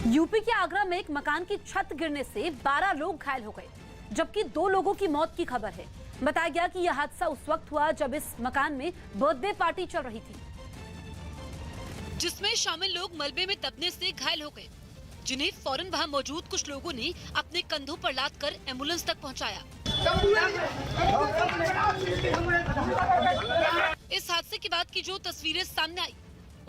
UP के आगरा में एक मकान की छत गिरने से 12 लोग घायल हो गए, जबकि 2 लोगों की मौत की खबर है। बताया गया कि यह हादसा उस वक्त हुआ जब इस मकान में बर्थडे पार्टी चल रही थी, जिसमें शामिल लोग मलबे में दबने से घायल हो गए, जिन्हें फौरन वहां मौजूद कुछ लोगों ने अपने कंधों पर लादकर एम्बुलेंस तक पहुंचाया। इस हादसे के बाद की जो तस्वीरें सामने आई,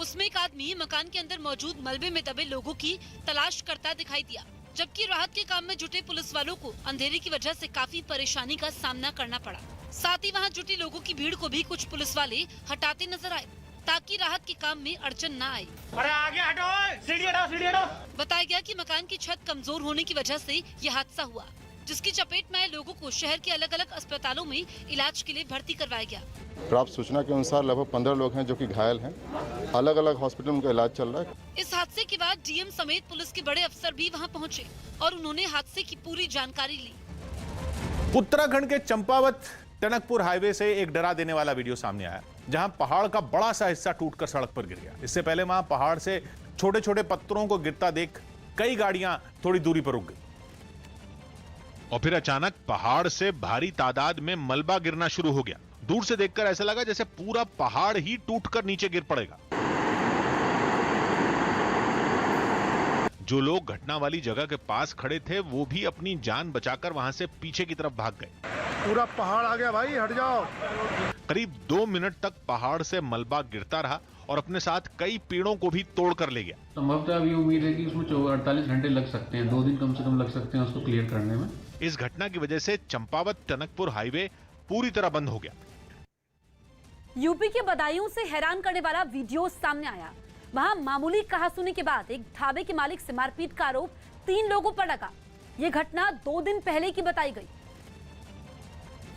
उसमें एक आदमी मकान के अंदर मौजूद मलबे में दबे लोगों की तलाश करता दिखाई दिया, जबकि राहत के काम में जुटे पुलिस वालों को अंधेरे की वजह से काफी परेशानी का सामना करना पड़ा। साथ ही वहां जुटी लोगों की भीड़ को भी कुछ पुलिस वाले हटाते नजर आए, ताकि राहत के काम में अड़चन न आए। अरे आगे हटो, सीढ़ी हटाओ, सीढ़ी हटाओ। बताया गया कि मकान की छत कमजोर होने की वजह से यह हादसा हुआ, जिसकी चपेट में आए लोगों को शहर के अलग अलग अस्पतालों में इलाज के लिए भर्ती करवाया गया। प्राप्त सूचना के अनुसार लगभग 15 लोग हैं जो कि घायल हैं। अलग अलग हॉस्पिटल में उनका इलाज चल रहा है। इस हादसे के बाद डीएम समेत पुलिस के बड़े अफसर भी वहां पहुंचे और उन्होंने हादसे की पूरी जानकारी ली। उत्तराखंड के चंपावत टनकपुर हाईवे से एक डरा देने वाला वीडियो सामने आया, जहां पहाड़ का बड़ा सा हिस्सा टूटकर सड़क पर गिर गया। इससे पहले वहां पहाड़ से छोटे छोटे पत्थरों को गिरता देख कई गाड़ियां थोड़ी दूरी पर रुक गई और फिर अचानक पहाड़ से भारी तादाद में मलबा गिरना शुरू हो गया। दूर से देखकर ऐसा लगा जैसे पूरा पहाड़ ही टूटकर नीचे गिर पड़ेगा। जो लोग घटना वाली जगह के पास खड़े थे वो भी अपनी जान बचाकर वहां से पीछे की तरफ भाग गए। पूरा पहाड़ आ गया भाई, हट जाओ। करीब 2 मिनट तक पहाड़ से मलबा गिरता रहा और अपने साथ कई पेड़ों को भी तोड़ कर ले गया। संभवतः अभी उम्मीद है कि उसमें 48 घंटे लग सकते हैं, 2 दिन कम से कम लग सकते हैं उसको क्लियर करने में। इस घटना की वजह से चंपावत टनकपुर हाईवे पूरी तरह बंद हो गया। यूपी के बदायूं से हैरान करने वाला वीडियो सामने आया। वहां मामूली कहासुनी के बाद एक ढाबे के मालिक से मारपीट का आरोप 3 लोगों पर लगा। ये घटना 2 दिन पहले की बताई गई,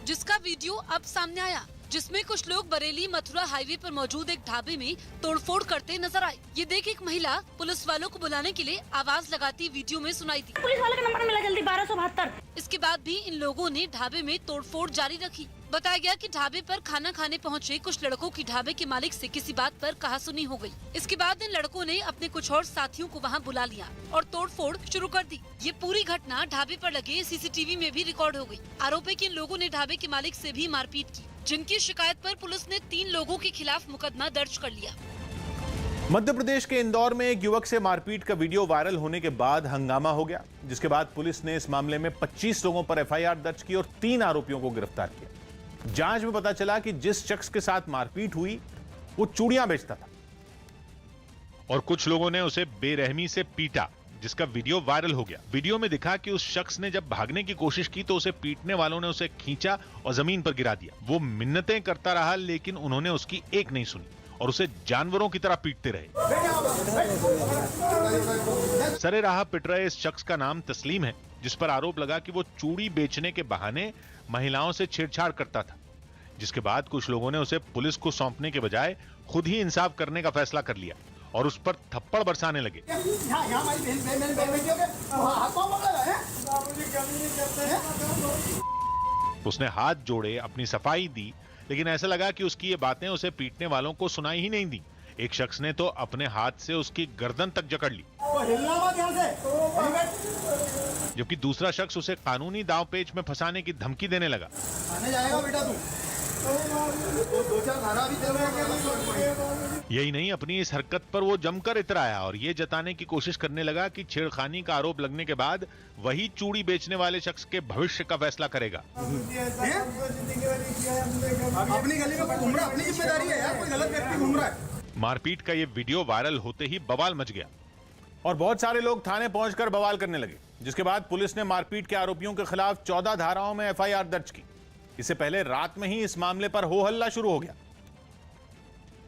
जिसका वीडियो अब सामने आया, जिसमें कुछ लोग बरेली मथुरा हाईवे पर मौजूद एक ढाबे में तोड़फोड़ करते नजर आए। ये देख एक महिला पुलिस वालों को बुलाने के लिए आवाज लगाती वीडियो में सुनाई दी। पुलिस वाले का नंबर मिला जल्दी, 1272। इसके बाद भी इन लोगों ने ढाबे में तोड़फोड़ जारी रखी। बताया गया कि ढाबे पर खाना खाने पहुंचे कुछ लड़कों की ढाबे के मालिक से किसी बात पर कहासुनी हो गई। इसके बाद इन लड़कों ने अपने कुछ और साथियों को वहां बुला लिया और तोड़फोड़ शुरू कर दी। ये पूरी घटना ढाबे पर लगे सीसीटीवी में भी रिकॉर्ड हो गई। आरोप है कि इन लोगों ने ढाबे के मालिक से भी मारपीट की, जिनकी शिकायत पर पुलिस ने 3 लोगों के खिलाफ मुकदमा दर्ज कर लिया। मध्य प्रदेश के इंदौर में एक युवक से मारपीट का वीडियो वायरल होने के बाद हंगामा हो गया, जिसके बाद पुलिस ने इस मामले में 25 लोगों पर एफआईआर दर्ज की और 3 आरोपियों को गिरफ्तार किया। जांच में पता चला कि जिस शख्स के साथ मारपीट हुई वो चूड़ियां बेचता था और कुछ लोगों ने उसे बेरहमी से पीटा, जिसका वीडियो वायरल हो गया। वीडियो में दिखा कि उस शख्स ने जब भागने की कोशिश की तो उसे पीटने वालों ने उसे खींचा और जमीन पर गिरा दिया। वो मिन्नतें करता रहा, लेकिन उन्होंने उसकी एक नहीं सुनी और उसे जानवरों की तरह पीटते रहे। सरे राह पिट रहे इस शख्स का नाम तस्लीम है, जिस पर आरोप लगा कि वो चूड़ी बेचने के बहाने महिलाओं से छेड़छाड़ करता था, जिसके बाद कुछ लोगों ने उसे पुलिस को सौंपने के बजाय खुद ही इंसाफ करने का फैसला कर लिया और उस पर थप्पड़ बरसाने लगे। उसने हाथ जोड़े, अपनी सफाई दी, लेकिन ऐसा लगा कि उसकी ये बातें उसे पीटने वालों को सुनाई ही नहीं दी। एक शख्स ने तो अपने हाथ से उसकी गर्दन तक जकड़ ली, जबकि दूसरा शख्स उसे कानूनी दांवपेच में फंसाने की धमकी देने लगा। यही नहीं, अपनी इस हरकत पर वो जमकर इतराया और ये जताने की कोशिश करने लगा कि छेड़खानी का आरोप लगने के बाद वही चूड़ी बेचने वाले शख्स के भविष्य का फैसला करेगा। अपनी गली में घूम रहा, अपनी जिम्मेदारी है यार, कोई गलत व्यक्ति घूम रहा है। मारपीट का ये वीडियो वायरल होते ही बवाल मच गया और बहुत सारे लोग थाने पहुंचकर बवाल करने लगे, जिसके बाद पुलिस ने मारपीट के आरोपियों के खिलाफ 14 धाराओं में एफआईआर दर्ज की। इससे पहले रात में ही इस मामले पर हो हल्ला शुरू हो गया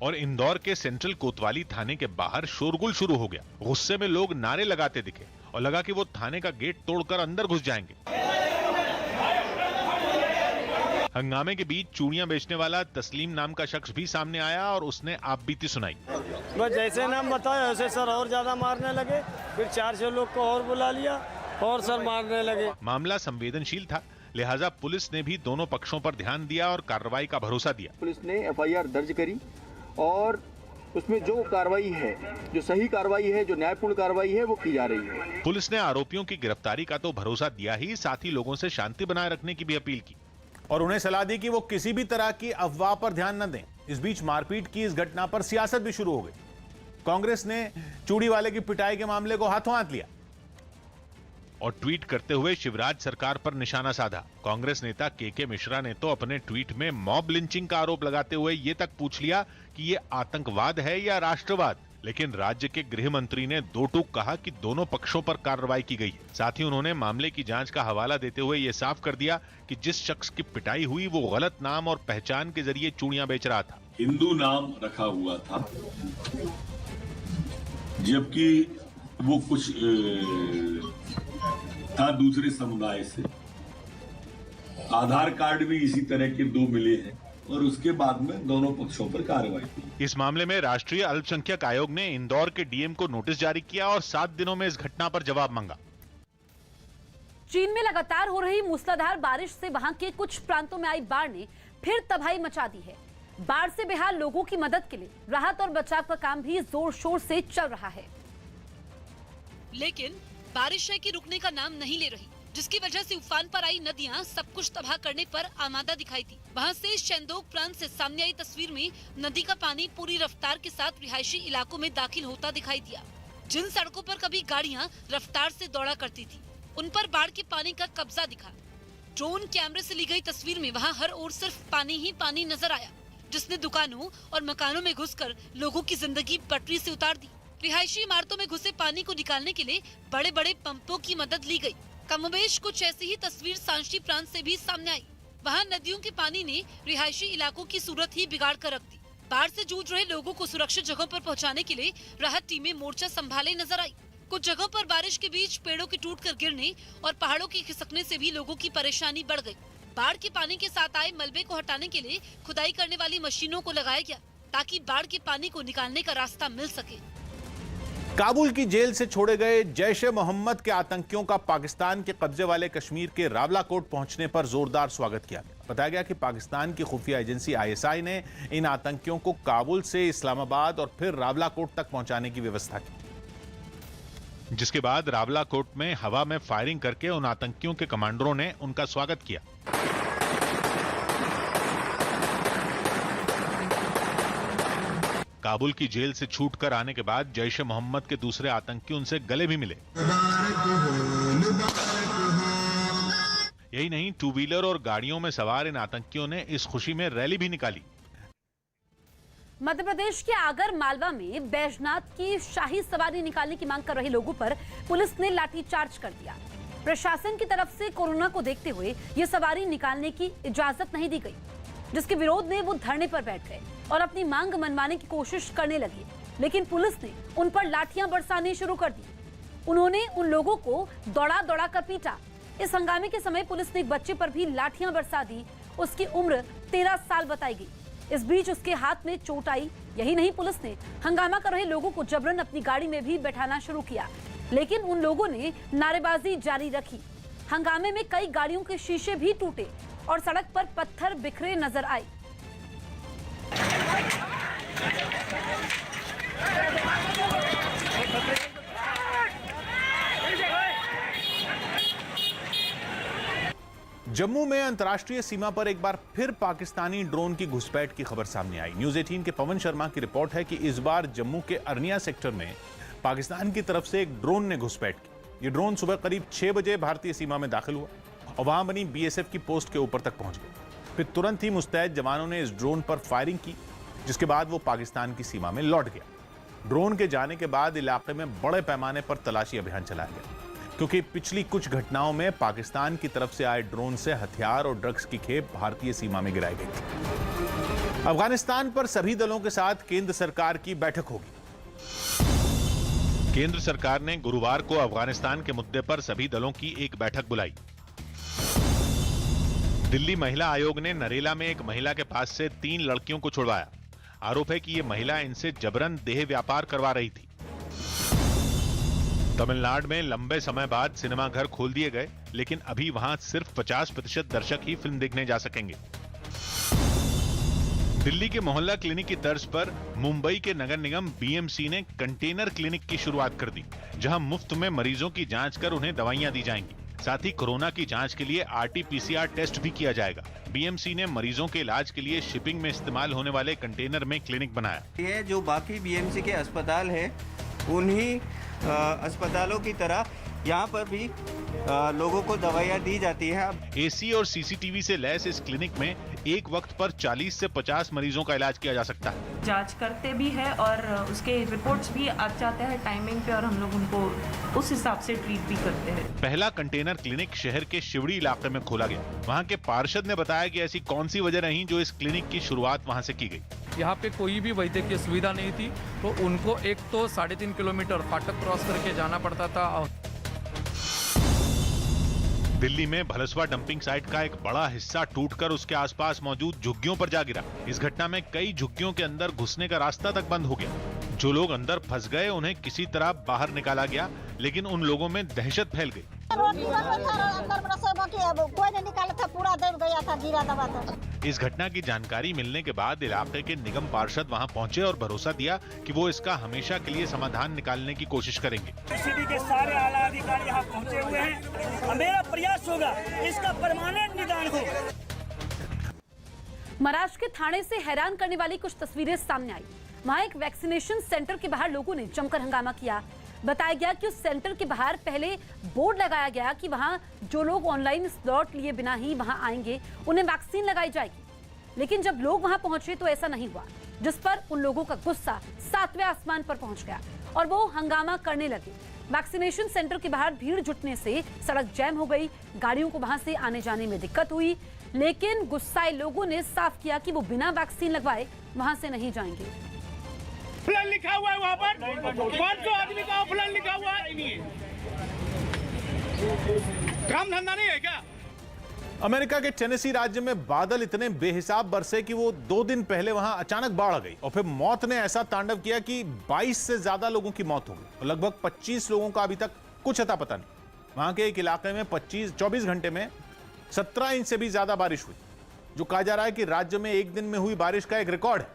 और इंदौर के सेंट्रल कोतवाली थाने के बाहर शोरगुल शुरू हो गया। गुस्से में लोग नारे लगाते दिखे और लगा कि वो थाने का गेट तोड़कर अंदर घुस जाएंगे। हंगामे के बीच चूड़ियां बेचने वाला तस्लीम नाम का शख्स भी सामने आया और उसने आपबीती सुनाई। बस जैसे नाम बताया वैसे सर और ज्यादा मारने लगे, फिर 400 लोग को और बुला लिया और सर मारने लगे। मामला संवेदनशील था, लिहाजा पुलिस ने भी दोनों पक्षों पर ध्यान दिया और कार्रवाई का भरोसा दिया। पुलिस ने एफआईआर दर्ज करी और उसमें जो कार्रवाई है, जो सही कार्रवाई है, जो न्यायपूर्ण कार्रवाई है, वो की जा रही है। पुलिस ने आरोपियों की गिरफ्तारी का तो भरोसा दिया ही, साथ ही लोगों से शांति बनाए रखने की भी अपील की और उन्हें सलाह दी कि वो किसी भी तरह की अफवाह पर ध्यान न दें। इस बीच मारपीट की इस घटना पर सियासत भी शुरू हो गई। कांग्रेस ने चूड़ी वाले की पिटाई के मामले को हाथों हाथ लिया और ट्वीट करते हुए शिवराज सरकार पर निशाना साधा। कांग्रेस नेता के मिश्रा ने तो अपने ट्वीट में मॉब लिंचिंग का आरोप लगाते हुए ये तक पूछ लिया कि ये आतंकवाद है या राष्ट्रवाद। लेकिन राज्य के गृह मंत्री ने दो टूक कहा कि दोनों पक्षों पर कार्रवाई की गई है। साथ ही उन्होंने मामले की जांच का हवाला देते हुए ये साफ कर दिया कि जिस शख्स की पिटाई हुई वो गलत नाम और पहचान के जरिए चूड़ियां बेच रहा था। हिंदू नाम रखा हुआ था, जबकि वो कुछ था दूसरे समुदाय से। आधार कार्ड भी इसी तरह के 2 मिले हैं और उसके बाद में दोनों पक्षों पर कार्रवाई की। इस मामले में राष्ट्रीय अल्पसंख्यक आयोग ने इंदौर के डीएम को नोटिस जारी किया और 7 दिनों में इस घटना पर जवाब मांगा। चीन में लगातार हो रही मूसलाधार बारिश से वहां के कुछ प्रांतों में आई बाढ़ ने फिर तबाही मचा दी है। बाढ़ से बेहाल लोगों की मदद के लिए राहत और बचाव का काम भी जोर शोर से चल रहा है, लेकिन बारिश है कि रुकने का नाम नहीं ले रही, जिसकी वजह से उफान पर आई नदियां सब कुछ तबाह करने पर आमादा दिखाई थी। वहां से शेंदोक प्रांत से सामने आई तस्वीर में नदी का पानी पूरी रफ्तार के साथ रिहायशी इलाकों में दाखिल होता दिखाई दिया। जिन सड़कों पर कभी गाड़ियां रफ्तार से दौड़ा करती थी, उन पर बाढ़ के पानी का कब्जा दिखा। ड्रोन कैमरे से ली गई तस्वीर में वहाँ हर ओर सिर्फ पानी ही पानी नजर आया, जिसने दुकानों और मकानों में घुसकर लोगों की जिंदगी पटरी से उतार दी। रिहायशी इमारतों में घुसे पानी को निकालने के लिए बड़े बड़े पंपों की मदद ली गई। कमोबेश कुछ ऐसी ही तस्वीर सांची प्रांत से भी सामने आई। वहां नदियों के पानी ने रिहायशी इलाकों की सूरत ही बिगाड़ कर रख दी। बाढ़ से जूझ रहे लोगों को सुरक्षित जगहों पर पहुंचाने के लिए राहत टीमें मोर्चा संभाले नजर आई। कुछ जगहों पर बारिश के बीच पेड़ों के टूटकर गिरने और पहाड़ों के खिसकने से भी लोगों की परेशानी बढ़ गई। बाढ़ के पानी के साथ आए मलबे को हटाने के लिए खुदाई करने वाली मशीनों को लगाया गया, ताकि बाढ़ के पानी को निकालने का रास्ता मिल सके। काबुल की जेल से छोड़े गए जैश-ए-मोहम्मद के आतंकियों का पाकिस्तान के कब्जे वाले कश्मीर के रावलाकोट पहुंचने पर जोरदार स्वागत किया गया। बताया गया कि पाकिस्तान की खुफिया एजेंसी आईएसआई ने इन आतंकियों को काबुल से इस्लामाबाद और फिर रावलाकोट तक पहुंचाने की व्यवस्था की, जिसके बाद रावलाकोट में हवा में फायरिंग करके उन आतंकियों के कमांडरों ने उनका स्वागत किया। काबुल की जेल से छूटकर आने के बाद जैश-ए-मोहम्मद के दूसरे आतंकी उनसे गले भी मिले। यही नहीं, 2 व्हीलर और गाड़ियों में सवार इन आतंकियों ने इस खुशी में रैली भी निकाली। मध्य प्रदेश के आगर मालवा में बैजनाथ की शाही सवारी निकालने की मांग कर रहे लोगों पर पुलिस ने लाठीचार्ज कर दिया। प्रशासन की तरफ से कोरोना को देखते हुए ये सवारी निकालने की इजाजत नहीं दी गई, जिसके विरोध में वो धरने पर बैठ गए और अपनी मांग मनवाने की कोशिश करने लगे, लेकिन पुलिस ने उन पर लाठियां बरसानी शुरू कर दी। उन्होंने उन लोगों को दौड़ा दौड़ा कर पीटा। इस हंगामे के समय पुलिस ने एक बच्चे पर भी लाठियां बरसा दी। उसकी उम्र 13 साल बताई गई। इस बीच उसके हाथ में चोट आई। यही नहीं, पुलिस ने हंगामा कर रहे लोगों को जबरन अपनी गाड़ी में भी बैठाना शुरू किया, लेकिन उन लोगों ने नारेबाजी जारी रखी। हंगामे में कई गाड़ियों के शीशे भी टूटे और सड़क पर पत्थर बिखरे नजर आए। जम्मू में अंतर्राष्ट्रीय सीमा पर एक बार फिर पाकिस्तानी ड्रोन की घुसपैठ की खबर सामने आई। न्यूज 18 के पवन शर्मा की रिपोर्ट है कि इस बार जम्मू के अरनिया सेक्टर में पाकिस्तान की तरफ से एक ड्रोन ने घुसपैठ की। ये ड्रोन सुबह करीब 6 बजे भारतीय सीमा में दाखिल हुआ और वहां बनी बीएसएफ की पोस्ट के ऊपर तक पहुंच गया। फिर तुरंत ही मुस्तैद जवानों ने इस ड्रोन पर फायरिंग की, जिसके बाद वो पाकिस्तान की सीमा में लौट गया। ड्रोन के जाने के बाद इलाके में बड़े पैमाने पर तलाशी अभियान चलाया गया, क्योंकि पिछली कुछ घटनाओं में पाकिस्तान की तरफ से आए ड्रोन से हथियार और ड्रग्स की खेप भारतीय सीमा में गिराई गई थी। अफगानिस्तान पर सभी दलों के साथ केंद्र सरकार की बैठक होगी। केंद्र सरकार ने गुरुवार को अफगानिस्तान के मुद्दे पर सभी दलों की एक बैठक बुलाई। दिल्ली महिला आयोग ने नरेला में एक महिला के पास से 3 लड़कियों को छुड़वाया। आरोप है कि ये महिला इनसे जबरन देह व्यापार करवा रही थी। तमिलनाडु में लंबे समय बाद सिनेमा घर खोल दिए गए, लेकिन अभी वहां सिर्फ 50% दर्शक ही फिल्म देखने जा सकेंगे। दिल्ली के मोहल्ला क्लिनिक की तर्ज पर मुंबई के नगर निगम बीएमसी ने कंटेनर क्लिनिक की शुरुआत कर दी, जहां मुफ्त में मरीजों की जांच कर उन्हें दवाइयां दी जाएंगी। साथ ही कोरोना की जांच के लिए RT-PCR टेस्ट भी किया जाएगा। बीएमसी ने मरीजों के इलाज के लिए शिपिंग में इस्तेमाल होने वाले कंटेनर में क्लिनिक बनाया। ये जो बाकी बीएमसी के अस्पताल है, उन्हीं अस्पतालों की तरह यहाँ पर भी लोगों को दवाइयाँ दी जाती है। AC और CCTV से लैस इस क्लिनिक में एक वक्त पर 40 से 50 मरीजों का इलाज किया जा सकता है। जांच करते भी है और उसके रिपोर्ट्स भी आ जाते हैं टाइमिंग पे और हम लोग उनको उस हिसाब से ट्रीट भी करते हैं। पहला कंटेनर क्लिनिक शहर के शिवड़ी इलाके में खोला गया। वहाँ के पार्षद ने बताया कि ऐसी कौन सी वजह नहीं जो इस क्लिनिक की शुरुआत वहाँ से की गई। यहाँ पे कोई भी वैद्यकीय सुविधा नहीं थी, तो उनको एक तो 3.5 किलोमीटर फाटक क्रॉस करके जाना पड़ता था। दिल्ली में भलसवा डंपिंग साइट का एक बड़ा हिस्सा टूटकर उसके आसपास मौजूद झुग्गियों पर जा गिरा। इस घटना में कई झुग्गियों के अंदर घुसने का रास्ता तक बंद हो गया। जो लोग अंदर फंस गए उन्हें किसी तरह बाहर निकाला गया, लेकिन उन लोगों में दहशत फैल गई। इस घटना की जानकारी मिलने के बाद इलाके के निगम पार्षद वहां पहुंचे और भरोसा दिया कि वो इसका हमेशा के लिए समाधान निकालने की कोशिश करेंगे। सिटी के सारे आला अधिकारी यहाँ पहुँचे हुए हैं और मेरा प्रयास होगा इसका परमानेंट निदान हो। महाराष्ट्र के थाने से हैरान करने वाली कुछ तस्वीरें सामने आई। वहां एक वैक्सीनेशन सेंटर के बाहर लोगों ने जमकर हंगामा किया। बताया गया कि उस सेंटर के बाहर पहले बोर्ड लगाया गया कि वहां जो लोग ऑनलाइन स्लॉट लिए बिना ही वहां आएंगे उन्हें वैक्सीन लगाई जाएगी। लेकिन जब लोग वहां पहुंचे तो ऐसा नहीं हुआ, जिस पर उन लोगों का गुस्सा 7वें आसमान पर पहुंच गया और वो हंगामा करने लगे। वैक्सीनेशन सेंटर के बाहर भीड़ जुटने से सड़क जैम हो गई। गाड़ियों को वहां से आने जाने में दिक्कत हुई, लेकिन गुस्साए लोगों ने साफ किया कि वो बिना वैक्सीन लगवाए वहां से नहीं जाएंगे। ऑफलाइन लिखा हुआ है वहाँ पर 500 आदमी का ऑफलाइन लिखा हुआ है। काम धंधा नहीं है क्या? अमेरिका के टेनेसी राज्य में बादल इतने बेहिसाब बरसे कि वो 2 दिन पहले वहां अचानक बाढ़ आ गई और फिर मौत ने ऐसा तांडव किया कि 22 से ज्यादा लोगों की मौत हो गई और लगभग 25 लोगों का अभी तक कुछ अता पता नहीं। वहां के एक इलाके में 24 घंटे में 17 इंच से भी ज्यादा बारिश हुई, जो कहा जा रहा है कि राज्य में एक दिन में हुई बारिश का एक रिकॉर्ड है।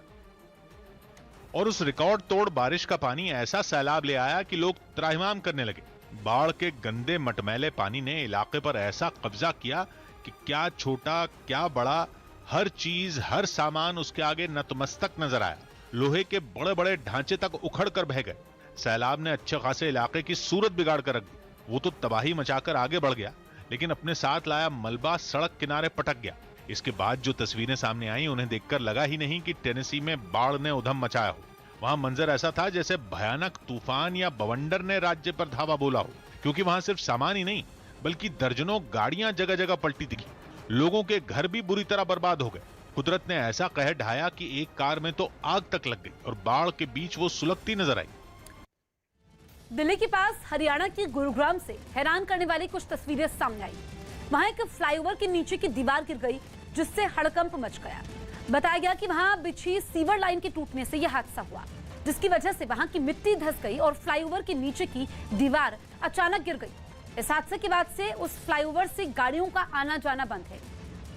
और उस रिकॉर्ड तोड़ बारिश का पानी ऐसा सैलाब ले आया कि लोग त्राहिमाम करने लगे। बाढ़ के गंदे मटमैले पानी ने इलाके पर ऐसा कब्जा किया कि क्या छोटा क्या बड़ा हर चीज हर सामान उसके आगे नतमस्तक नजर आया। लोहे के बड़े बड़े ढांचे तक उखड़ कर बह गए। सैलाब ने अच्छे खासे इलाके की सूरत बिगाड़ कर रख दी। वो तो तबाही मचाकर आगे बढ़ गया, लेकिन अपने साथ लाया मलबा सड़क किनारे पटक गया। इसके बाद जो तस्वीरें सामने आई उन्हें देखकर लगा ही नहीं कि टेनेसी में बाढ़ ने उधम मचाया हो। वहां मंजर ऐसा था जैसे भयानक तूफान या बवंडर ने राज्य पर धावा बोला हो, क्योंकि वहां सिर्फ सामान ही नहीं बल्कि दर्जनों गाड़ियां जगह जगह पलटी दिखी। लोगों के घर भी बुरी तरह बर्बाद हो गए। कुदरत ने ऐसा कहर ढाया कि एक कार में तो आग तक लग गई और बाढ़ के बीच वो सुलगती नजर आई। दिल्ली के पास हरियाणा के गुरुग्राम से हैरान करने वाली कुछ तस्वीरें सामने आई। वहां एक फ्लाईओवर के नीचे की दीवार गिर गई, जिससे हड़कंप मच गया। बताया गया कि वहां बिछी सीवर लाइन के टूटने से यह हादसा हुआ, जिसकी वजह से वहां की मिट्टी धंस गई और फ्लाईओवर के नीचे की दीवार अचानक गिर गई। इस हादसे के बाद से उस फ्लाईओवर से गाड़ियों का आना जाना बंद है।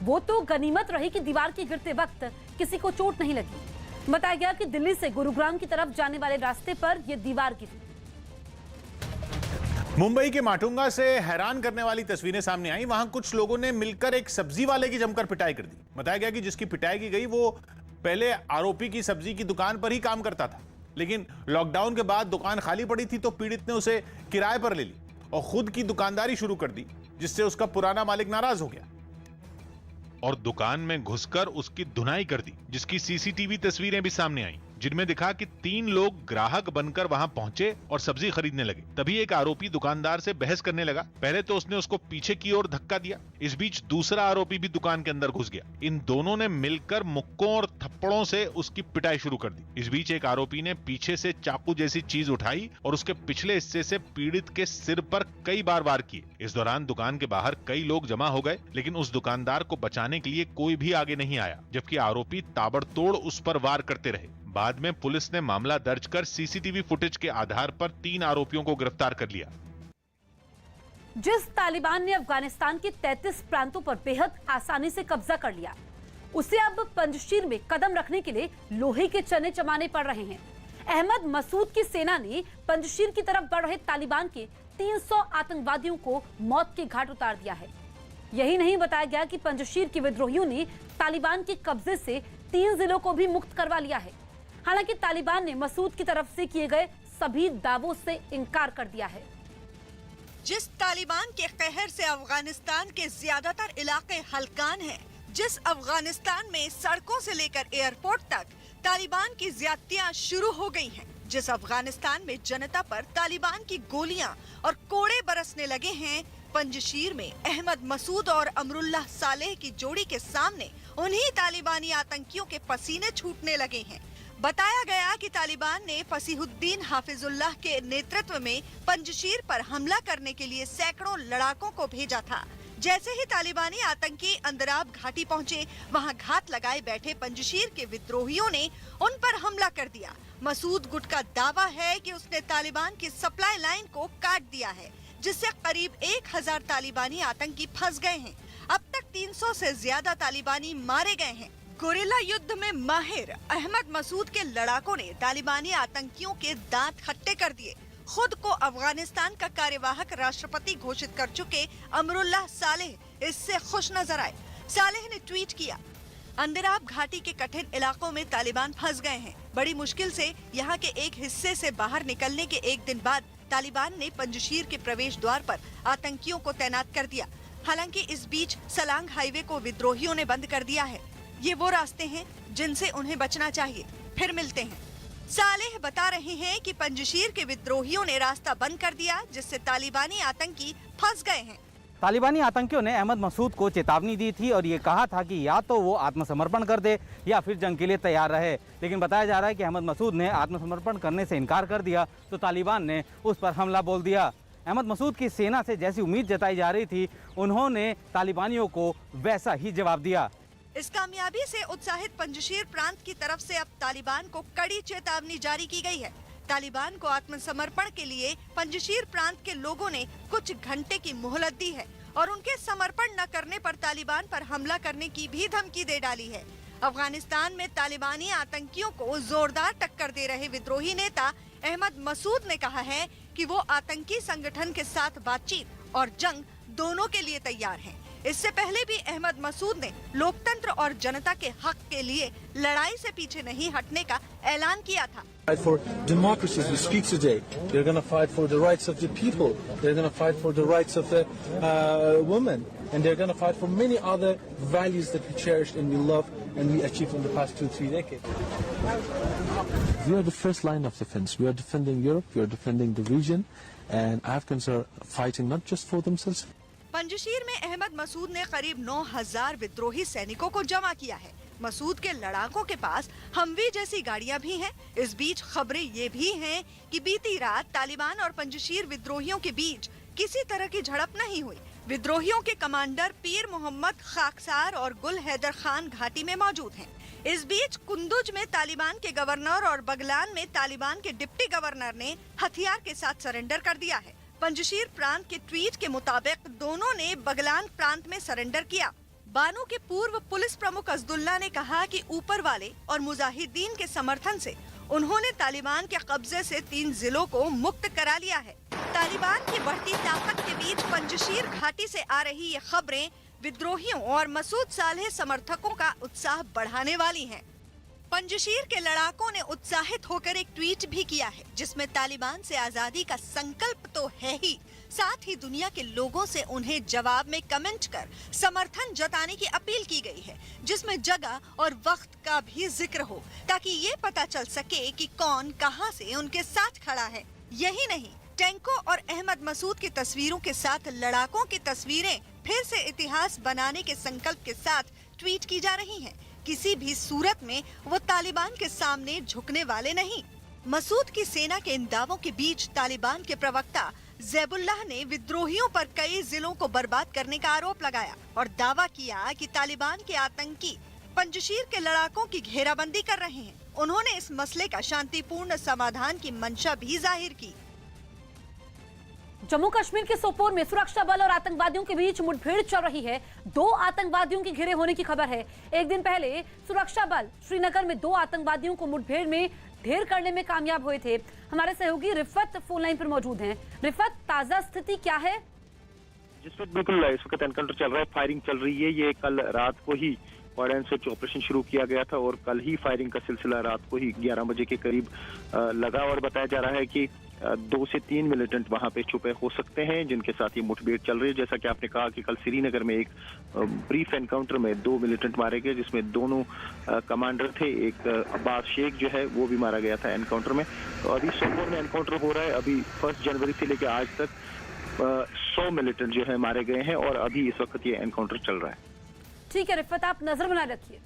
वो तो गनीमत रही कि दीवार के गिरते वक्त किसी को चोट नहीं लगी। बताया गया कि दिल्ली से गुरुग्राम की तरफ जाने वाले रास्ते पर यह दीवार गिरी। मुंबई के माटुंगा से हैरान करने वाली तस्वीरें सामने आई। वहां कुछ लोगों ने मिलकर एक सब्जी वाले की जमकर पिटाई कर दी। बताया गया कि जिसकी पिटाई की गई वो पहले आरोपी की सब्जी की दुकान पर ही काम करता था, लेकिन लॉकडाउन के बाद दुकान खाली पड़ी थी तो पीड़ित ने उसे किराए पर ले ली और खुद की दुकानदारी शुरू कर दी, जिससे उसका पुराना मालिक नाराज हो गया और दुकान में घुसकर उसकी धुनाई कर दी, जिसकी सीसीटीवी तस्वीरें भी सामने आई, जिनमें दिखा कि 3 लोग ग्राहक बनकर वहां पहुंचे और सब्जी खरीदने लगे। तभी एक आरोपी दुकानदार से बहस करने लगा। पहले तो उसने उसको पीछे की ओर धक्का दिया। इस बीच दूसरा आरोपी भी दुकान के अंदर घुस गया। इन दोनों ने मिलकर मुक्कों और थप्पड़ों से उसकी पिटाई शुरू कर दी। इस बीच एक आरोपी ने पीछे से चाकू जैसी चीज उठाई और उसके पिछले हिस्से से पीड़ित के सिर पर कई बार वार किए। इस दौरान दुकान के बाहर कई लोग जमा हो गए, लेकिन उस दुकानदार को बचाने के लिए कोई भी आगे नहीं आया, जबकि आरोपी ताबड़तोड़ उस पर वार करते रहे। बाद में पुलिस ने मामला दर्ज कर सीसीटीवी फुटेज के आधार पर 3 आरोपियों को गिरफ्तार कर लिया। जिस तालिबान ने अफगानिस्तान के 33 प्रांतों पर बेहद आसानी से कब्जा कर लिया, उसे अब पंजशीर में कदम रखने के लिए लोहे के चने चमाने पड़ रहे हैं। अहमद मसूद की सेना ने पंजशीर की तरफ बढ़ रहे तालिबान के 300 आतंकवादियों को मौत के घाट उतार दिया है। यही नहीं, बताया गया कि पंजशीर के विद्रोहियों ने तालिबान के कब्जे से 3 जिलों को भी मुक्त करवा लिया है। हालांकि तालिबान ने मसूद की तरफ से किए गए सभी दावों से इनकार कर दिया है। जिस तालिबान के कहर से अफगानिस्तान के ज्यादातर इलाके हलकान हैं, जिस अफगानिस्तान में सड़कों से लेकर एयरपोर्ट तक तालिबान की ज्यादतियां शुरू हो गई हैं, जिस अफगानिस्तान में जनता पर तालिबान की गोलियां और कोड़े बरसने लगे हैं, पंजशीर में अहमद मसूद और अमरुल्लाह सालेह की जोड़ी के सामने उन्हीं तालिबानी आतंकियों के पसीने छूटने लगे हैं। बताया गया कि तालिबान ने फसीहुद्दीन हाफिजुल्लाह के नेतृत्व में पंजशीर पर हमला करने के लिए सैकड़ों लड़ाकों को भेजा था। जैसे ही तालिबानी आतंकी अंदराब घाटी पहुंचे, वहां घात लगाए बैठे पंजशीर के विद्रोहियों ने उन पर हमला कर दिया। मसूद गुट का दावा है कि उसने तालिबान की सप्लाई लाइन को काट दिया है, जिससे करीब 1000 तालिबानी आतंकी फंस गए हैं। अब तक 300 से ज्यादा तालिबानी मारे गए हैं। गोरिल्ला युद्ध में माहिर अहमद मसूद के लड़ाकों ने तालिबानी आतंकियों के दांत खट्टे कर दिए। खुद को अफगानिस्तान का कार्यवाहक राष्ट्रपति घोषित कर चुके अमरुल्लाह सालेह इससे खुश नजर आए। सालेह ने ट्वीट किया, अंदराब घाटी के कठिन इलाकों में तालिबान फंस गए हैं। बड़ी मुश्किल से यहाँ के एक हिस्से से बाहर निकलने के एक दिन बाद तालिबान ने पंजशीर के प्रवेश द्वार पर आतंकियों को तैनात कर दिया। हालांकि इस बीच सलांग हाईवे को विद्रोहियों ने बंद कर दिया है। ये वो रास्ते हैं जिनसे उन्हें बचना चाहिए। फिर मिलते हैं। सालेह बता रहे हैं कि पंजशीर के विद्रोहियों ने रास्ता बंद कर दिया, जिससे तालिबानी आतंकी फंस गए हैं। तालिबानी आतंकियों ने अहमद मसूद को चेतावनी दी थी और ये कहा था कि या तो वो आत्मसमर्पण कर दे या फिर जंग के लिए तैयार रहे। लेकिन बताया जा रहा है कि अहमद मसूद ने आत्मसमर्पण करने से इनकार कर दिया तो तालिबान ने उस पर हमला बोल दिया। अहमद मसूद की सेना से जैसी उम्मीद जताई जा रही थी, उन्होंने तालिबानियों को वैसा ही जवाब दिया। इस कामयाबी से उत्साहित पंजशीर प्रांत की तरफ से अब तालिबान को कड़ी चेतावनी जारी की गई है। तालिबान को आत्मसमर्पण के लिए पंजशीर प्रांत के लोगों ने कुछ घंटे की मोहलत दी है और उनके समर्पण न करने पर तालिबान पर हमला करने की भी धमकी दे डाली है। अफगानिस्तान में तालिबानी आतंकियों को जोरदार टक्कर दे रहे विद्रोही नेता अहमद मसूद ने कहा है कि वो आतंकी संगठन के साथ बातचीत और जंग दोनों के लिए तैयार हैं। इससे पहले भी अहमद मसूद ने लोकतंत्र और जनता के हक के लिए लड़ाई से पीछे नहीं हटने का ऐलान किया था। Fight for democracy as we speak today. They're going to fight for the rights of the people. They're going to fight for the rights of the women, and they're going to fight for many other values that we cherish and we love and we achieved in the past 2-3 decades. We are the first line of defense. We are defending Europe. We are defending the region, and Afghans are fighting not just for themselves. Panjshir में अहमद मसूद ने करीब 9000 विद्रोही सैनिकों को जमा किया है। मसूद के लड़ाकों के पास हमवी जैसी गाड़ियां भी हैं। इस बीच खबरें ये भी हैं कि बीती रात तालिबान और पंजशीर विद्रोहियों के बीच किसी तरह की झड़प नहीं हुई। विद्रोहियों के कमांडर पीर मोहम्मद खाकसार और गुल हैदर खान घाटी में मौजूद हैं। इस बीच कुंदुज में तालिबान के गवर्नर और बगलान में तालिबान के डिप्टी गवर्नर ने हथियार के साथ सरेंडर कर दिया है। पंजशीर प्रांत के ट्वीट के मुताबिक दोनों ने बगलान प्रांत में सरेंडर किया। बानो के पूर्व पुलिस प्रमुख अब्दुल्ला ने कहा कि ऊपर वाले और मुजाहिदीन के समर्थन से उन्होंने तालिबान के कब्जे से 3 जिलों को मुक्त करा लिया है। तालिबान की बढ़ती ताकत के बीच पंजशीर घाटी से आ रही ये खबरें विद्रोहियों और मसूद सालेह समर्थकों का उत्साह बढ़ाने वाली हैं। पंजशीर के लड़ाकों ने उत्साहित होकर एक ट्वीट भी किया है, जिसमें तालिबान से आजादी का संकल्प तो है ही, साथ ही दुनिया के लोगों से उन्हें जवाब में कमेंट कर समर्थन जताने की अपील की गई है, जिसमें जगह और वक्त का भी जिक्र हो, ताकि ये पता चल सके कि कौन कहां से उनके साथ खड़ा है। यही नहीं, टैंकों और अहमद मसूद की तस्वीरों के साथ लड़ाकों की तस्वीरें फिर से इतिहास बनाने के संकल्प के साथ ट्वीट की जा रही हैं। किसी भी सूरत में वो तालिबान के सामने झुकने वाले नहीं। मसूद की सेना के इन दावों के बीच तालिबान के प्रवक्ता ज़ैबुल्लाह ने विद्रोहियों पर कई जिलों को बर्बाद करने का आरोप लगाया और दावा किया कि तालिबान के आतंकी पंजशीर के लड़ाकों की घेराबंदी कर रहे हैं। उन्होंने इस मसले का शांतिपूर्ण समाधान की मंशा भी जाहिर की। जम्मू कश्मीर के सोपोर में सुरक्षा बल और आतंकवादियों के बीच मुठभेड़ चल रही है। 2 आतंकवादियों के घिरे होने की खबर है। एक दिन पहले सुरक्षा बल श्रीनगर में 2 आतंकवादियों को मुठभेड़ में ढेर करने में कामयाब हुए थे। हमारे सहयोगी रिफत फोन लाइन पर मौजूद हैं। रिफत, ताजा स्थिति क्या है? जिस वक्त बिल्कुल इस वक्त एनकाउंटर चल रहा है, फायरिंग चल रही है। ये कल रात को ही वार्ड सर्च ऑपरेशन शुरू किया गया था और कल ही फायरिंग का सिलसिला रात को ही 11 बजे के करीब लगा और बताया जा रहा है कि 2 से 3 मिलिटेंट वहां पे छुपे हो सकते हैं जिनके साथ ये मुठभेड़ चल रही है। जैसा कि आपने कहा कि कल श्रीनगर में एक ब्रीफ एनकाउंटर में 2 मिलिटेंट मारे गए, जिसमें दोनों कमांडर थे। एक अब्बास शेख जो है वो भी मारा गया था एनकाउंटर में। तो अभी सोपोर में एनकाउंटर हो रहा है। अभी 1 जनवरी से लेकर आज तक 100 मिलिटेंट जो है मारे गए हैं और अभी इस वक्त ये एनकाउंटर चल रहा है। ठीक है रिफत, आप नजर बनाए रखिए।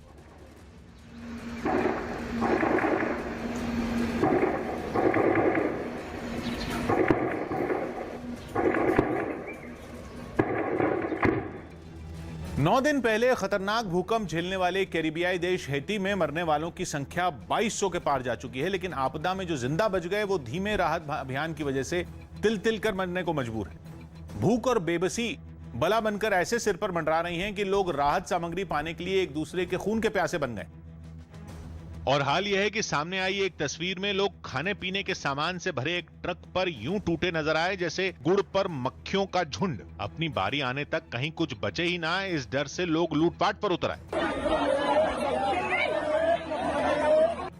नौ दिन पहले खतरनाक भूकंप झेलने वाले कैरिबियाई देश हैती में मरने वालों की संख्या 2200 के पार जा चुकी है, लेकिन आपदा में जो जिंदा बच गए वो धीमे राहत अभियान की वजह से तिल तिल कर मरने को मजबूर है। भूख और बेबसी बला बनकर ऐसे सिर पर मंडरा रही हैं कि लोग राहत सामग्री पाने के लिए एक दूसरे के खून के प्यासे बन गए। और हाल यह है कि सामने आई एक तस्वीर में लोग खाने पीने के सामान से भरे एक ट्रक पर यूं टूटे नजर आए जैसे गुड़ पर मक्खियों का झुंड। अपनी बारी आने तक कहीं कुछ बचे ही ना, इस डर से लोग लूटपाट पर उतर आए।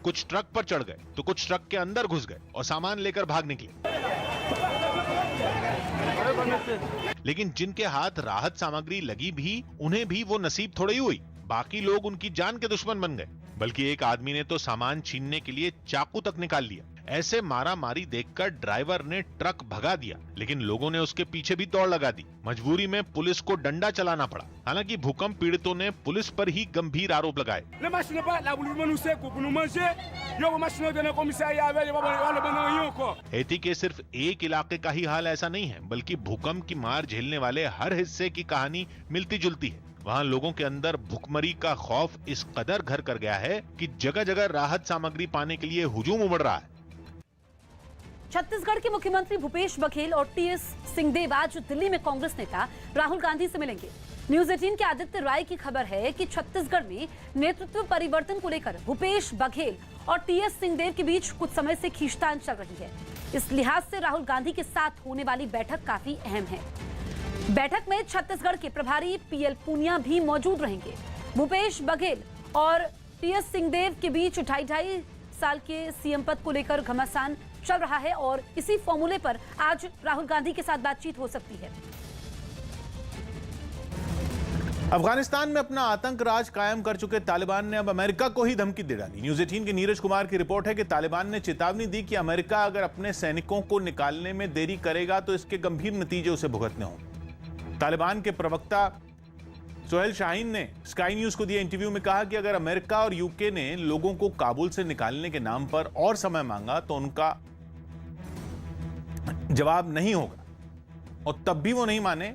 कुछ ट्रक पर चढ़ गए तो कुछ ट्रक के अंदर घुस गए और सामान लेकर भाग निकले। लेकिन जिनके हाथ राहत सामग्री लगी भी, उन्हें भी वो नसीब थोड़ी ही हुई। बाकी लोग उनकी जान के दुश्मन बन गए। बल्कि एक आदमी ने तो सामान छीनने के लिए चाकू तक निकाल लिया। ऐसे मारा मारी देखकर ड्राइवर ने ट्रक भगा दिया, लेकिन लोगों ने उसके पीछे भी दौड़ लगा दी। मजबूरी में पुलिस को डंडा चलाना पड़ा। हालांकि भूकंप पीड़ितों ने पुलिस पर ही गंभीर आरोप लगाए। हैती के सिर्फ एक इलाके का ही हाल ऐसा नहीं है, बल्कि भूकंप की मार झेलने वाले हर हिस्से की कहानी मिलती जुलती है। वहाँ लोगों के अंदर भुखमरी का खौफ इस कदर घर कर गया है कि जगह जगह राहत सामग्री पाने के लिए हुजूम उमड़ रहा है। छत्तीसगढ़ के मुख्यमंत्री भूपेश बघेल और टीएस सिंहदेव आज दिल्ली में कांग्रेस नेता राहुल गांधी से मिलेंगे। न्यूज 18 के आदित्य राय की खबर है कि छत्तीसगढ़ में नेतृत्व परिवर्तन को लेकर भूपेश बघेल और टीएस सिंहदेव के बीच कुछ समय से खींचतान चल रही है। इस लिहाज से राहुल गांधी के साथ होने वाली बैठक काफी अहम है। बैठक में छत्तीसगढ़ के प्रभारी पीएल पूनिया भी मौजूद रहेंगे। भूपेश बघेल और टीएस सिंहदेव के बीच 2.5 साल के सीएम पद को लेकर घमासान चल रहा है और इसी फॉर्मूले पर आज राहुल गांधी के साथ बातचीत हो सकती है। अफगानिस्तान में अपना आतंक राज कायम कर चुके तालिबान ने अब अमेरिका को ही धमकी दे डाली। न्यूज 18 के नीरज कुमार की रिपोर्ट है कि तालिबान ने चेतावनी दी कि अमेरिका अगर अपने सैनिकों को निकालने में देरी करेगा तो इसके गंभीर नतीजे उसे भुगतने होंगे। तालिबान के प्रवक्ता सोहेल शाहीन ने स्काई न्यूज को दिए इंटरव्यू में कहा कि अगर अमेरिका और यूके ने लोगों को काबुल से निकालने के नाम पर और समय मांगा तो उनका जवाब नहीं होगा, और तब भी वो नहीं माने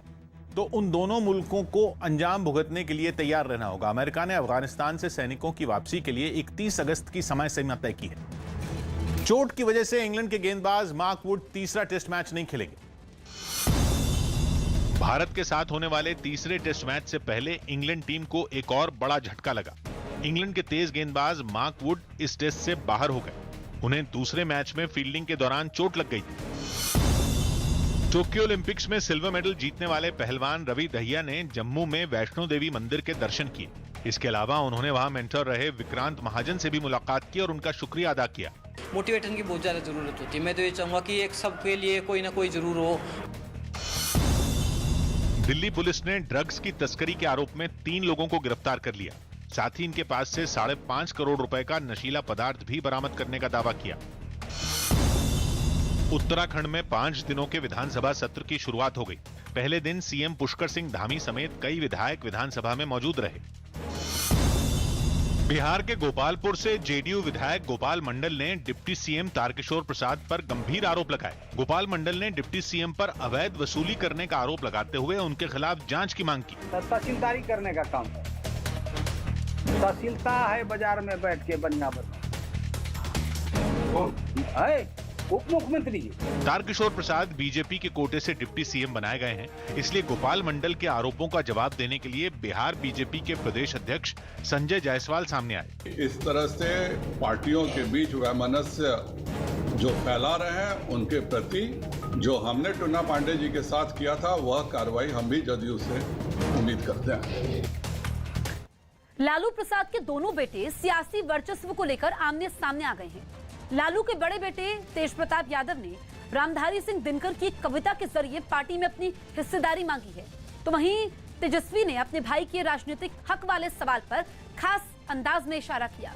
तो उन दोनों मुल्कों को अंजाम भुगतने के लिए तैयार रहना होगा। अमेरिका ने अफगानिस्तान से सैनिकों की वापसी के लिए 31 अगस्त की समय सीमा तय की है। चोट की वजह से इंग्लैंड के गेंदबाज मार्क वुड तीसरा टेस्ट मैच नहीं खेलेंगे। भारत के साथ होने वाले तीसरे टेस्ट मैच से पहले इंग्लैंड टीम को एक और बड़ा झटका लगा। इंग्लैंड के तेज गेंदबाज मार्क वुड इस टेस्ट से बाहर हो गए। उन्हें दूसरे मैच में फील्डिंग के दौरान चोट लग गई थी। टोक्यो ओलंपिक्स में सिल्वर मेडल जीतने वाले पहलवान रवि दहिया ने जम्मू में वैष्णो देवी मंदिर के दर्शन किए। इसके अलावा उन्होंने वहां मेंटर रहे विक्रांत महाजन से भी मुलाकात की और उनका शुक्रिया अदा किया। मोटिवेशन की बहुत ज्यादा जरूरत होती है। मैं तो ये चाहूंगा कि एक सबके लिए कोई ना कोई जरूर हो। दिल्ली पुलिस ने ड्रग्स की तस्करी के आरोप में 3 लोगों को गिरफ्तार कर लिया। साथ ही इनके पास से 5.5 करोड़ रुपए का नशीला पदार्थ भी बरामद करने का दावा किया। उत्तराखंड में 5 दिनों के विधानसभा सत्र की शुरुआत हो गई। पहले दिन सीएम पुष्कर सिंह धामी समेत कई विधायक विधानसभा में मौजूद रहे। बिहार के गोपालपुर से जेडीयू विधायक गोपाल मंडल ने डिप्टी सीएम तारकिशोर प्रसाद पर गंभीर आरोप लगाए। गोपाल मंडल ने डिप्टी सीएम पर अवैध वसूली करने का आरोप लगाते हुए उनके खिलाफ जांच की मांग की। तहसीलदारी करने का काम है। तहसीलदार है बाजार में बैठ के बढ़िया है, उप मुख्यमंत्री जी। तारकिशोर प्रसाद बीजेपी के कोटे से डिप्टी सीएम बनाए गए हैं, इसलिए गोपाल मंडल के आरोपों का जवाब देने के लिए बिहार बीजेपी के प्रदेश अध्यक्ष संजय जायसवाल सामने आए। इस तरह से पार्टियों के बीच वैमनस्य जो फैला रहे हैं, उनके प्रति जो हमने टुन्ना पांडे जी के साथ किया था, वह कार्रवाई हम भी जदयू से उम्मीद करते हैं। लालू प्रसाद के दोनों बेटे सियासी वर्चस्व को लेकर आमने सामने आ गए हैं। लालू के बड़े बेटे तेज प्रताप यादव ने रामधारी सिंह दिनकर की एक कविता के जरिए पार्टी में अपनी हिस्सेदारी मांगी है, तो वहीं तेजस्वी ने अपने भाई के राजनीतिक हक वाले सवाल पर खास अंदाज में इशारा किया।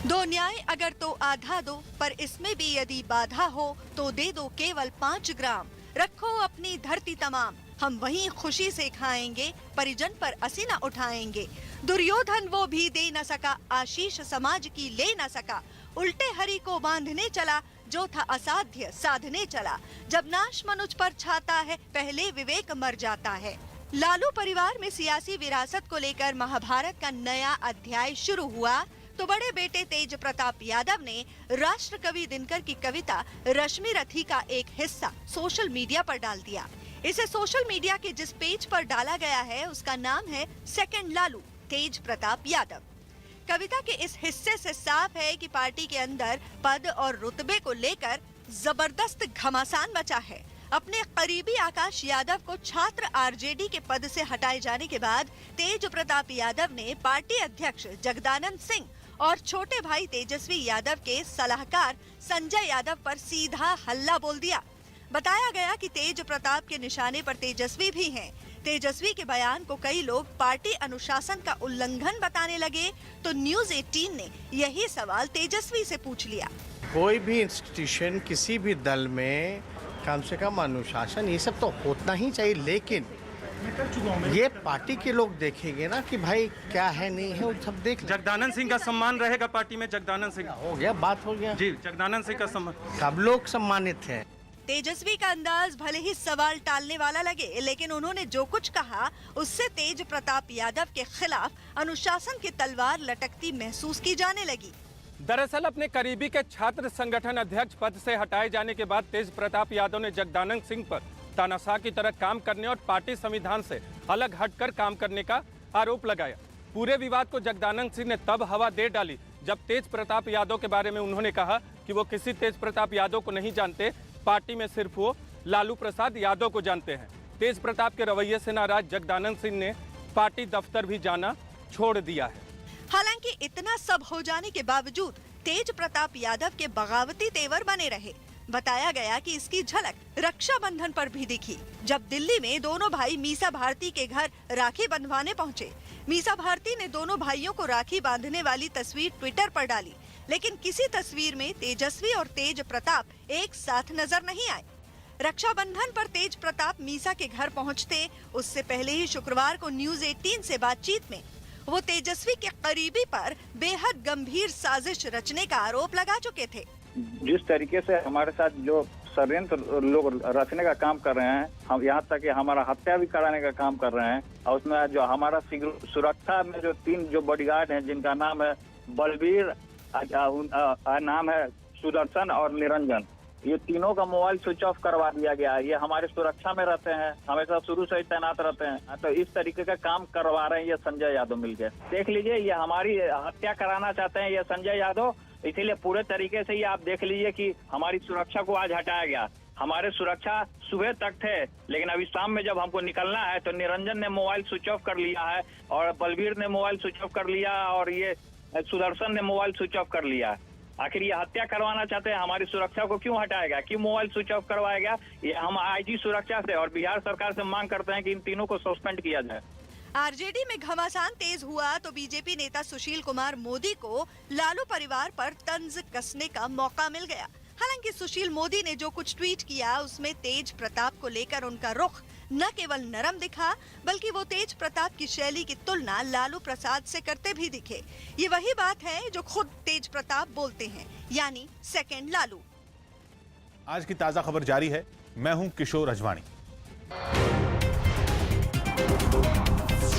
दो न्याय अगर तो आधा दो, पर इसमें भी यदि बाधा हो तो दे दो केवल 5 ग्राम। रखो अपनी धरती तमाम, हम वहीं खुशी से खाएंगे, परिजन पर असीना उठाएंगे। दुर्योधन वो भी दे न सका, आशीष समाज की ले न सका। उल्टे हरि को बांधने चला, जो था असाध्य साधने चला। जब नाश मनुज पर छाता है, पहले विवेक मर जाता है। लालू परिवार में सियासी विरासत को लेकर महाभारत का नया अध्याय शुरू हुआ तो बड़े बेटे तेज प्रताप यादव ने राष्ट्र कवि दिनकर की कविता रश्मि रथी का एक हिस्सा सोशल मीडिया पर डाल दिया। इसे सोशल मीडिया के जिस पेज पर डाला गया है उसका नाम है सेकंड लालू तेज प्रताप यादव। कविता के इस हिस्से से साफ है कि पार्टी के अंदर पद और रुतबे को लेकर जबरदस्त घमासान मचा है। अपने करीबी आकाश यादव को छात्र आरजेडी के पद से हटाए जाने के बाद तेज प्रताप यादव ने पार्टी अध्यक्ष जगदानंद सिंह और छोटे भाई तेजस्वी यादव के सलाहकार संजय यादव पर सीधा हल्ला बोल दिया। बताया गया कि तेज प्रताप के निशाने पर तेजस्वी भी हैं। तेजस्वी के बयान को कई लोग पार्टी अनुशासन का उल्लंघन बताने लगे तो न्यूज़ 18 ने यही सवाल तेजस्वी से पूछ लिया। कोई भी इंस्टीट्यूशन, किसी भी दल में कम से कम अनुशासन ये सब तो होना ही चाहिए, लेकिन ये पार्टी के लोग देखेंगे ना कि भाई क्या है नहीं है, वो सब देख। जगदानंद सिंह का सम्मान रहेगा पार्टी में। जगदानंद सिंह हो गया, बात हो गया जी। जगदानंद सिंह का सम्मान, सब लोग सम्मानित हैं। तेजस्वी का अंदाज भले ही सवाल टालने वाला लगे, लेकिन उन्होंने जो कुछ कहा उससे तेज प्रताप यादव के खिलाफ अनुशासन की तलवार लटकती महसूस की जाने लगी। दरअसल अपने करीबी के छात्र संगठन अध्यक्ष पद से हटाए जाने के बाद तेज प्रताप यादव ने जगदानंद सिंह पर तानाशाह की तरह काम करने और पार्टी संविधान से अलग हटकर काम करने का आरोप लगाया। पूरे विवाद को जगदानंद सिंह ने तब हवा दे डाली जब तेज प्रताप यादव के बारे में उन्होंने कहा कि वो किसी तेज प्रताप यादव को नहीं जानते, पार्टी में सिर्फ वो लालू प्रसाद यादव को जानते हैं। तेज प्रताप के रवैये से नाराज जगदानंद सिंह ने पार्टी दफ्तर भी जाना छोड़ दिया है। हालांकि इतना सब हो जाने के बावजूद तेज प्रताप यादव के बगावती तेवर बने रहे। बताया गया कि इसकी झलक रक्षाबंधन पर भी दिखी, जब दिल्ली में दोनों भाई मीसा भारती के घर राखी बंधवाने पहुंचे। मीसा भारती ने दोनों भाइयों को राखी बांधने वाली तस्वीर ट्विटर पर डाली, लेकिन किसी तस्वीर में तेजस्वी और तेज प्रताप एक साथ नजर नहीं आए। रक्षाबंधन पर तेज प्रताप मीसा के घर पहुंचते उससे पहले ही शुक्रवार को न्यूज़ 18 से बातचीत में वो तेजस्वी के करीबी पर बेहद गंभीर साजिश रचने का आरोप लगा चुके थे। जिस तरीके से हमारे साथ जो षड्यंत्र लोग रचने का काम कर रहे हैं, हम यहाँ तक कि हमारा हत्या भी कराने का काम कर रहे हैं, और उसमें जो हमारा सुरक्षा में जो 3 जो बॉडीगार्ड हैं, जिनका नाम है बलबीर, नाम है सुदर्शन और निरंजन, ये तीनों का मोबाइल स्विच ऑफ करवा दिया गया है। ये हमारे सुरक्षा में रहते हैं, हमेशा शुरू से ही तैनात रहते हैं, तो इस तरीके का काम करवा रहे हैं ये संजय यादव मिलकर। देख लीजिए, ये हमारी हत्या कराना चाहते हैं ये संजय यादव, इसीलिए पूरे तरीके से ये आप देख लीजिए कि हमारी सुरक्षा को आज हटाया गया। हमारे सुरक्षा सुबह तक थे, लेकिन अभी शाम में जब हमको निकलना है तो निरंजन ने मोबाइल स्विच ऑफ कर लिया है, और बलबीर ने मोबाइल स्विच ऑफ कर लिया, और ये सुदर्शन ने मोबाइल स्विच ऑफ कर लिया। आखिर ये हत्या करवाना चाहते हैं, हमारी सुरक्षा को क्यों हटाएगा, क्यों मोबाइल स्विच ऑफ करवाएगा? ये हम आईजी सुरक्षा से और बिहार सरकार से मांग करते हैं कि इन तीनों को सस्पेंड किया जाए। आरजेडी में घमासान तेज हुआ तो बीजेपी नेता सुशील कुमार मोदी को लालू परिवार पर तंज कसने का मौका मिल गया। हालांकि सुशील मोदी ने जो कुछ ट्वीट किया उसमें तेज प्रताप को लेकर उनका रुख न केवल नरम दिखा, बल्कि वो तेज प्रताप की शैली की तुलना लालू प्रसाद से करते भी दिखे। ये वही बात है जो खुद तेज प्रताप बोलते हैं, यानी सेकंड लालू। आज की ताजा खबर जारी है। मैं हूं किशोर अजवाणी।